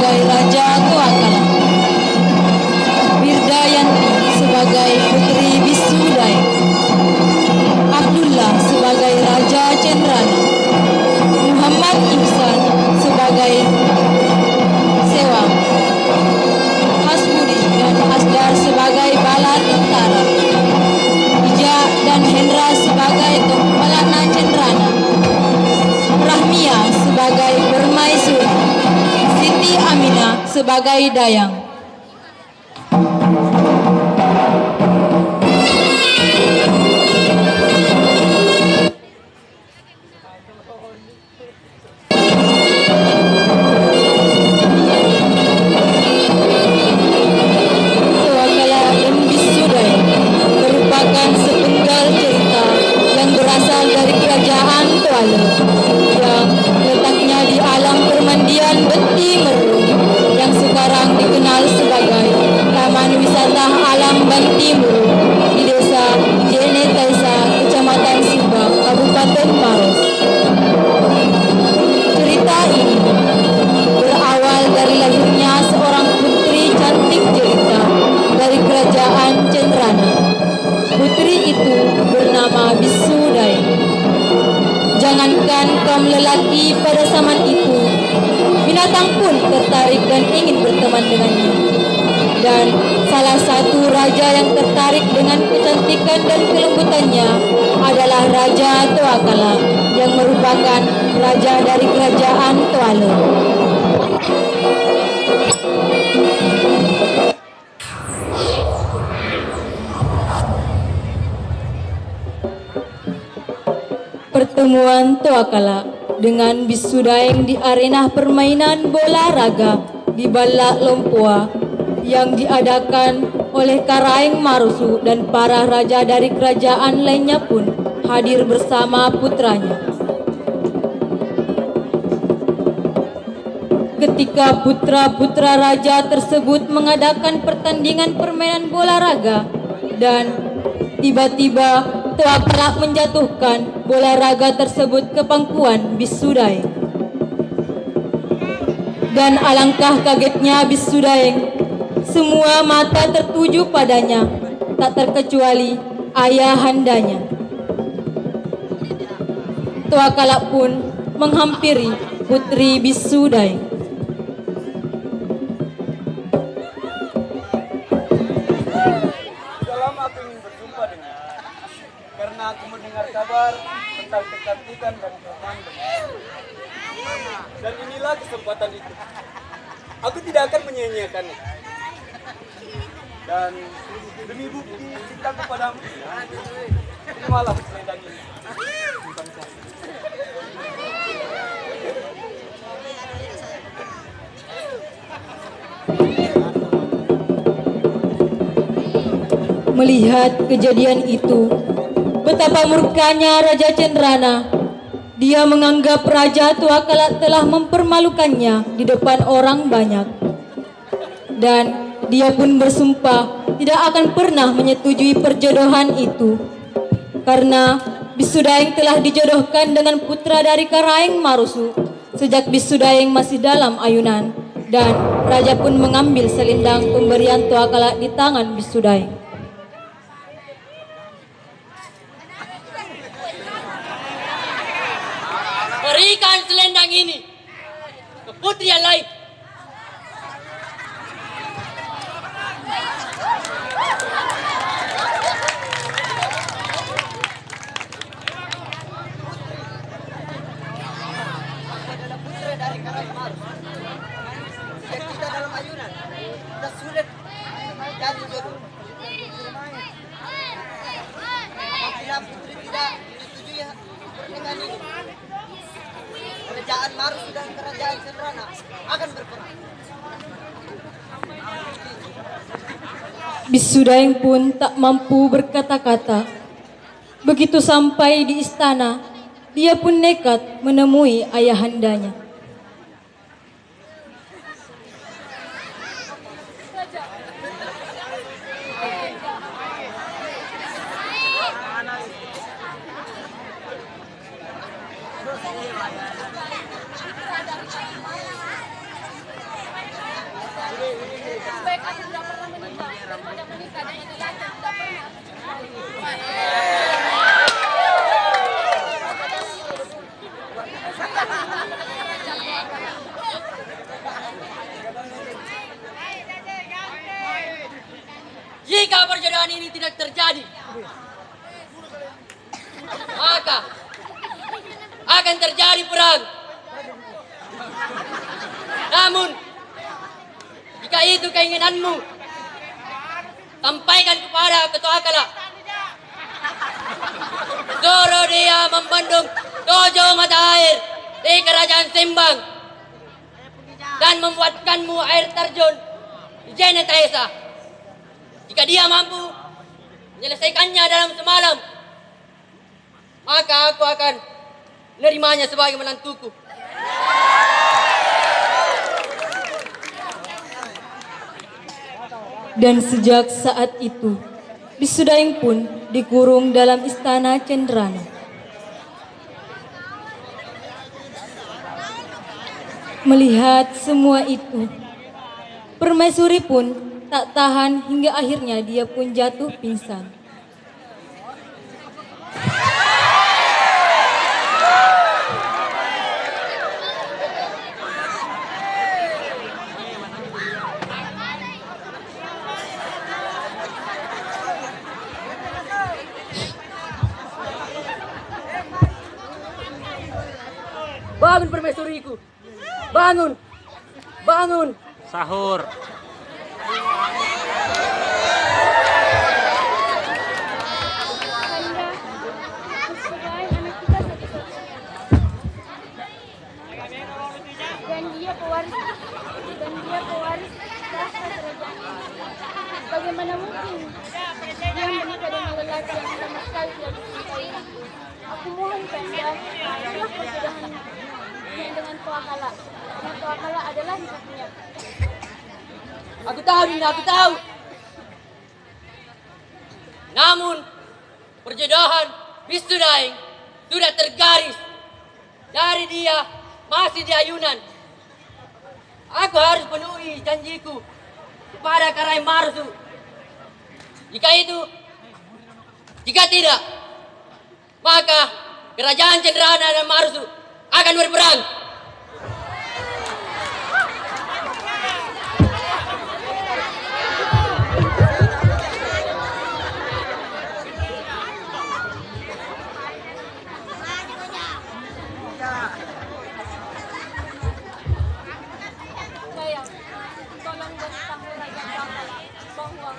sebagai Raja Tuakala, Wirdayanti sebagai Putri Bisudaya, Abdullah sebagai Raja Cendrana, Muhammad Ihsan sebagai Sewang, Hasbudi dan Asdar sebagai bala tentara, Ija dan Hendra sebagai Pelana Cendrana, Rahmia sebagai Permaisuri, Siti Aminah sebagai Dayang. Tuakala dan Bisudaya merupakan sepenggal cerita yang berasal dari kerajaan Tuala yang letaknya di alam permandian Beti Meru yang sekarang dikenal sebagai Taman Wisata Alam Beti Meru di Desa Jene Taisa, Kecamatan Subang, Kabupaten Maros. Cerita ini berawal dari lahirnya seorang putri cantik jelita dari kerajaan Cendrana. Putri itu bernama Bisudaya. Jangankan kaum lelaki pada zaman itu, binatang pun tertarik dan ingin berteman dengannya. Dan salah satu raja yang tertarik dengan kecantikan dan kelembutannya adalah Raja Tuakala yang merupakan raja dari kerajaan Tuala. Pertemuan Tuakala dengan Bisudaeng di arena permainan bola raga di Balak Lompua yang diadakan oleh Karaeng Marusu dan para raja dari kerajaan lainnya pun hadir bersama putranya. Ketika putra-putra raja tersebut mengadakan pertandingan permainan bola raga dan tiba-tiba Tuakala menjatuhkan bola raga tersebut ke pangkuan Bisudaya. Dan alangkah kagetnya Bisudaya, semua mata tertuju padanya, tak terkecuali ayahandanya. Tuakala pun menghampiri putri Bisudaya. Karena aku mendengar kabar tentang kecantikan dan kelemahan beliau. Dan inilah kesempatan itu. Aku tidak akan menyia-nyiakannya. Dan demi bukti cintaku padamu, terimalah selendang ini. Melihat kejadian itu, betapa murkanya Raja Cendrana. Dia menganggap Raja Tuakala telah mempermalukannya di depan orang banyak. Dan dia pun bersumpah tidak akan pernah menyetujui perjodohan itu. Karena Bisudaeng telah dijodohkan dengan putra dari Karaeng Marusu sejak Bisudaeng masih dalam ayunan. Dan Raja pun mengambil selendang pemberian Tuakala di tangan Bisudaeng. Berikan selendang ini ke putri yang lain. Adalah putra dari Karaeng Marusu. Sejak kita dalam ayunan, kita sulit jadi jodoh. Apabila putri tidak menyetujui pernikahan ini, kerajaan Marusu dan kerajaan Cendrana akan berperang. Bisudaeng pun tak mampu berkata-kata. Begitu sampai di istana, dia pun nekat menemui ayahandanya. keadaan ini tidak terjadi, maka akan terjadi perang. Namun, jika itu keinginanmu, sampaikan kepada Ketua Kala. Suruh dia membendung 7 mata air di Kerajaan Sembang dan membuatkanmu air terjun di Jenetaesa. Jika dia mampu menyelesaikannya dalam semalam, maka aku akan menerimanya sebagai menantuku. Dan sejak saat itu, Bisudaing pun dikurung dalam istana Cendrana. Melihat semua itu, Permaisuri pun tak tahan hingga akhirnya dia pun jatuh pingsan. Bangun permaisuriku, bangun, bangun. Sahur. Dan dia pewaris tahta kerajaan. Bagaimana mungkin dia menikah dengan lelaki yang sama sekali tidak dicintai? Aku mohon Kanda, itulah perjodohan dengan Tuakala. Karena Tuakala adalah hidupnya. Aku tahu, Dinda, aku tahu. Namun, perjodohan Bisudaing sudah tergaris. Dari dia masih di ayunan. Aku harus penuhi janjiku kepada Karai Marsu. Jika tidak, maka kerajaan Cendrana dan Marsu akan berperang. Sayang, tolong beritahu Raja Tuakala bahwa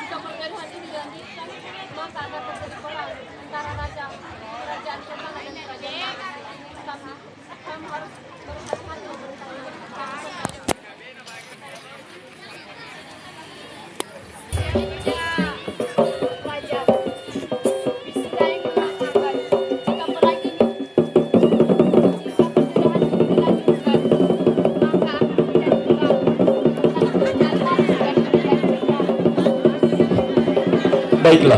jika perjodohan ini dilanjutkan, maka akan terjadi perang antara kerajaan Cendrana dan kerajaan Marsu. Tapi kamu harus berhati-hati memberitahu Raja. Bisudaing mengatakan jika perang ini Baiklah,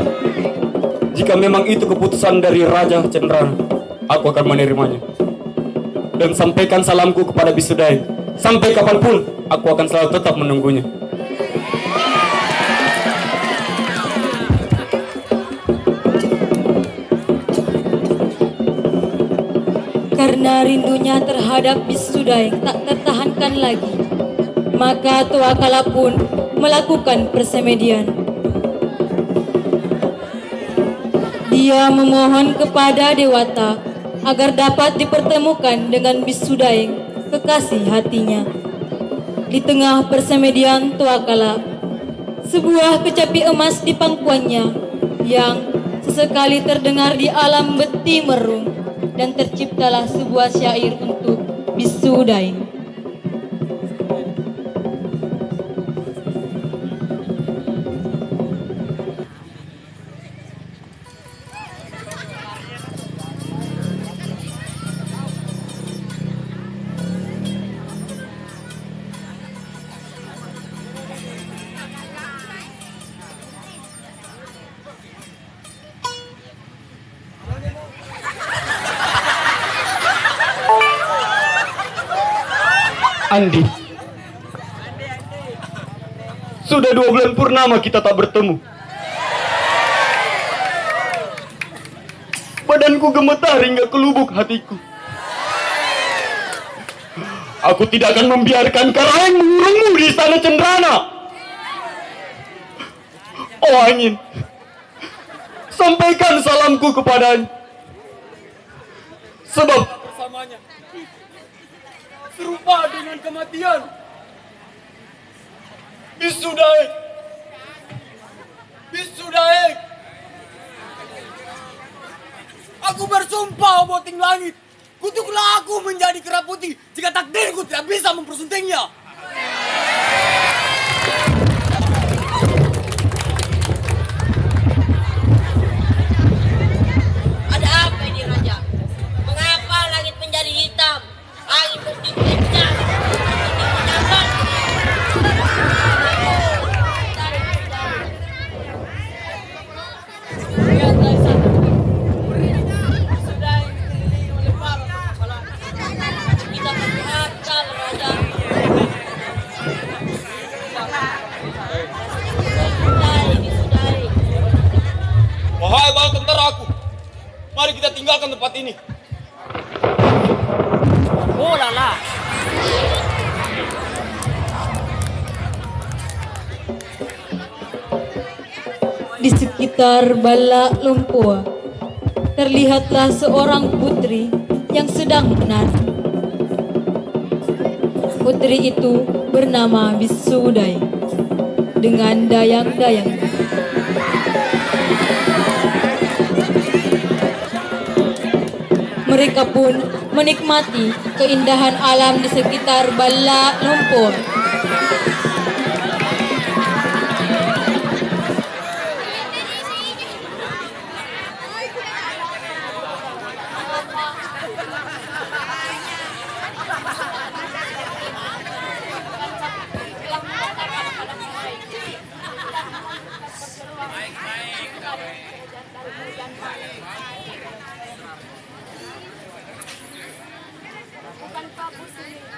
jika memang itu keputusan dari Raja Cendrana, aku akan menerimanya. Dan sampaikan salamku kepada Bisudaing. Sampai kapanpun, aku akan selalu tetap menunggunya. Karena rindunya terhadap Bisudaing tak tertahankan lagi, maka Tuakala pun melakukan persemedian. Dia memohon kepada Dewata agar dapat dipertemukan dengan Bisudaing, kekasih hatinya. Di tengah persemedian Tuakala, sebuah kecapi emas di pangkuannya yang sesekali terdengar di alam beti merung, dan terciptalah sebuah syair untuk Bisudaing. Andi, sudah 2 bulan purnama kita tak bertemu. Badanku gemetar hingga ke lubuk hatiku. Aku tidak akan membiarkan Karaeng mengurungmu di istana Cendrana. Oh angin, sampaikan salamku kepadanya. Sebab bersamanya serupa dengan kematian. Bisu Daeng, Bisu Daeng. Aku bersumpah boting langit, kutuklah aku menjadi kera putih jika takdirku tidak bisa mempersuntingnya. Ada apa ini Raja? Mengapa langit menjadi hitam? Angin bertiup kencang. Lihat dari sana. Sudah dikelilingi oleh para kepala. Kita berhakal Raja. Disudahi. Wahai bala tentara aku, mari kita tinggalkan tempat ini. Oh lala. Di sekitar Bala Lumpua, terlihatlah seorang putri yang sedang menari. Putri itu bernama Bisudai dengan dayang-dayang. Mereka pun menikmati keindahan alam di sekitar Bala Lumpur.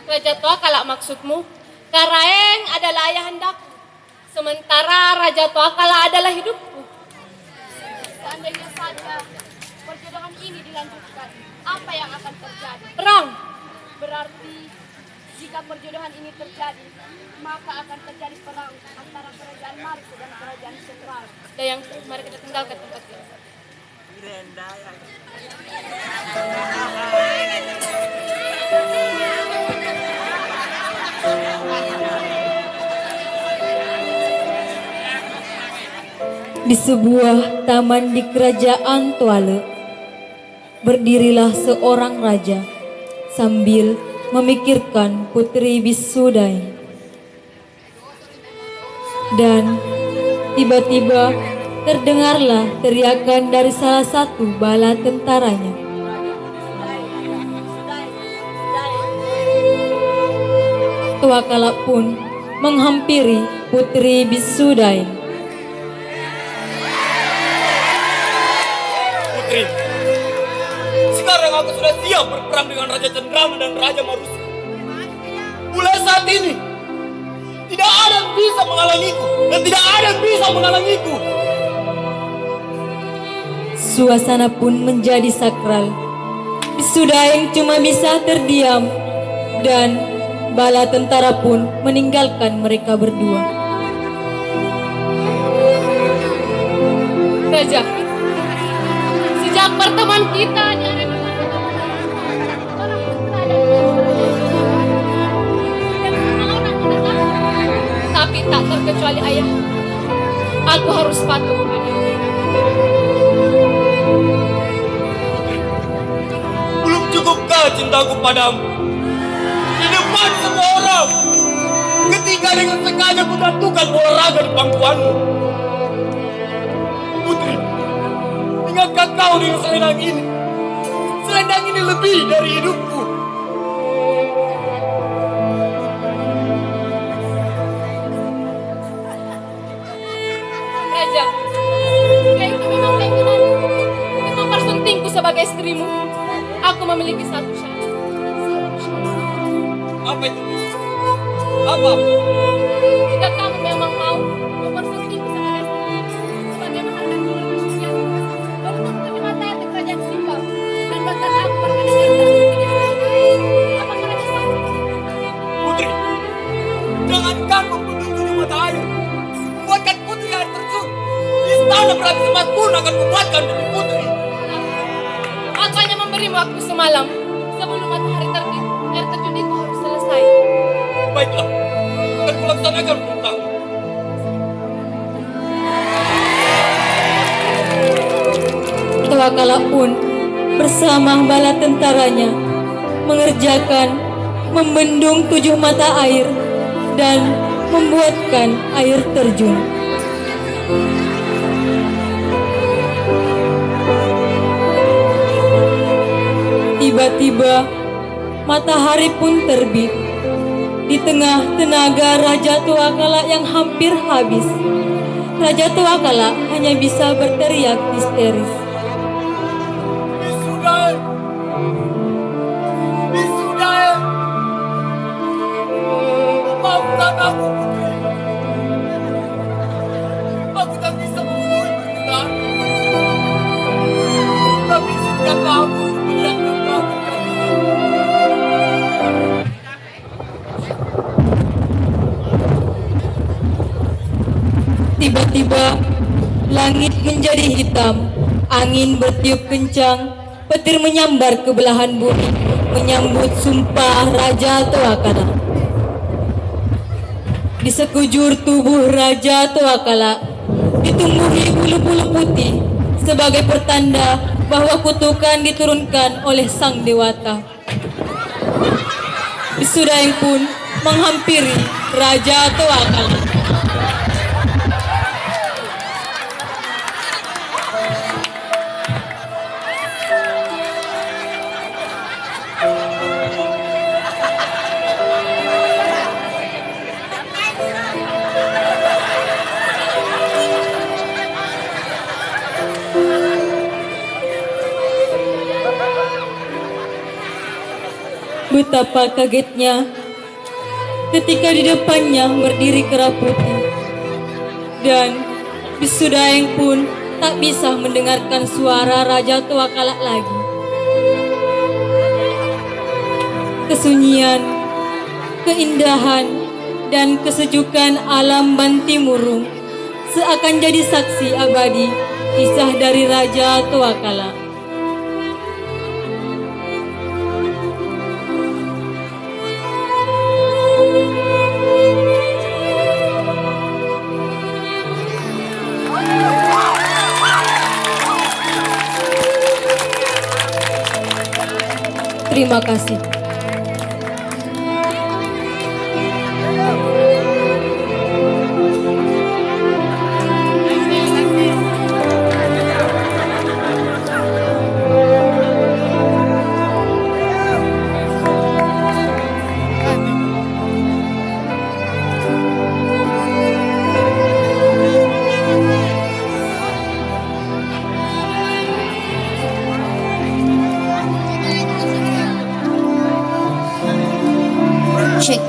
Raja Tua kalak maksudmu? Karaeng adalah ayah hendak, sementara Raja Tua kalak adalah hidupku. Seandainya saja perjodohan ini dilanjutkan, apa yang akan terjadi? Perang. Berarti jika perjodohan ini terjadi, maka akan terjadi perang antara kerajaan Marsu dan kerajaan Sentral. Dayang, mari kita tinggalkan tempat ini. Di sebuah taman di kerajaan Tuale, berdirilah seorang raja sambil memikirkan putri Bisudai. Dan tiba-tiba terdengarlah teriakan dari salah satu bala tentaranya. Tua Kala pun menghampiri putri Bisudai. Putri, sekarang aku sudah siap berperang dengan Raja Cendrama dan Raja Marusu. Mulai saat ini, tidak ada yang bisa menghalangiku dan tidak ada yang bisa menghalangiku. Suasana pun menjadi sakral. Bisudai cuma bisa terdiam dan bala tentara pun meninggalkan mereka berdua. Raja, sejak pertemuan kita di arena orang putra dan semua orang menentang, tapi tak terkecuali ayah. Aku harus patuh padanya. Belum cukupkah cintaku padamu? Di depan semua orang, ketika dengan sengaja ku tentukan olahraga di pangkuanmu. Putri, ingatkah kau dengan selendang ini? Selendang ini lebih dari hidupku. Raja, jika itu memang keinginan untuk mempersuntingku sebagai istrimu, aku memiliki satu syarat. Apa itu? Apa? Jika kamu memang mau mempersuntingku sebagai istrimu, sebagaimana dan Malaysia, beruntung terima saya di kerajaan Simba dan bahkan aku berkata-kata. Apakah Raja sanggup? Putri, jangankan membunuhku di mata air, buatkan putri air terjun, berani semat pun akan kubuatkan demi putri. Aku hanya memberi waktu semalam sebelum matahari terbit. Air terjun itu harus selesai. Baiklah, akan kulaksanakan perintahmu. Tuakala pun bersama bala tentaranya mengerjakan membendung 7 mata air dan membuatkan air terjun. Tiba-tiba matahari pun terbit. Di tengah tenaga Raja Tuakala yang hampir habis, Raja Tuakala hanya bisa berteriak histeris. Bisudai! Bisudai! Maafkan aku, putri. Aku tak bisa memenuhi permintaan. Tapi izinkanlah aku untuk melihat putraku. Tiba-tiba langit menjadi hitam, angin bertiup kencang, petir menyambar ke belahan bumi, menyambut sumpah Raja Tuakala. Di sekujur tubuh Raja Tuakala ditumbuhi bulu-bulu putih sebagai pertanda bahwa kutukan diturunkan oleh sang dewata. Bisudaeng pun menghampiri Raja Tuakala. Betapa kagetnya ketika di depannya berdiri kera putih, dan Bisudaeng pun tak bisa mendengarkan suara Raja Tuakala lagi. Kesunyian, keindahan, dan kesejukan alam Bantimurung seakan jadi saksi abadi kisah dari Raja Tuakala. Terima kasih. Cek.